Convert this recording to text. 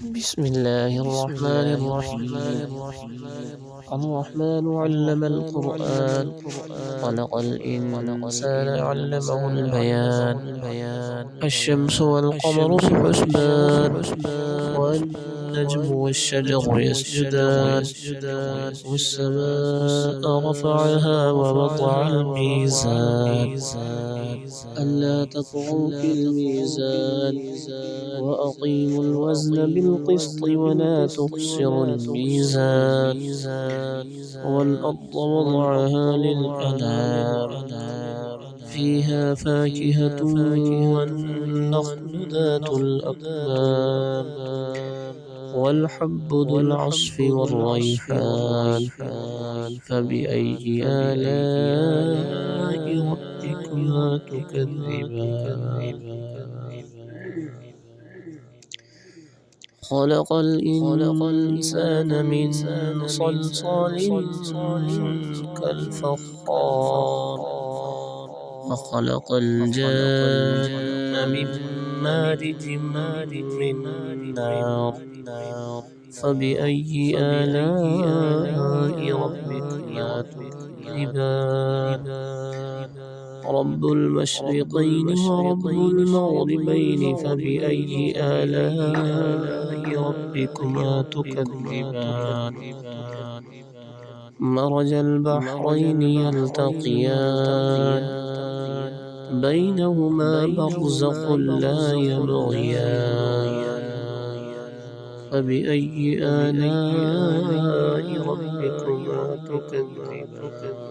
بسم الله الرحمن الرحيم. الرحمن علم القرآن، خلق الإنسان علمه البيان. الشمس والقمر بحسبان، والنجم والشجر يسجدان، والسماء رفعها ووضع الميزان ألا تطغوا في الميزان، وأقيموا الوزن بالقسط ولا تخسروا الميزان. والأرض وضعها للأنام، فيها فاكهة والنخل ذات الأكمام، والحب ذو العصف والريحان. فبأي آلاء ربكما تكذبان؟ خلق الإنسان من صلصال كالفخار، وخلق الجان من مارج من نار. فبأي آلاء ربكما تكذبان؟ رب المشرقين ورب المغربين، فبأي آلاء ربكما تكذبان؟ مرج البحرين يلتقيان، بينهما برزخ لا يبغيان. فبأي آلاء ربكما تكذبان؟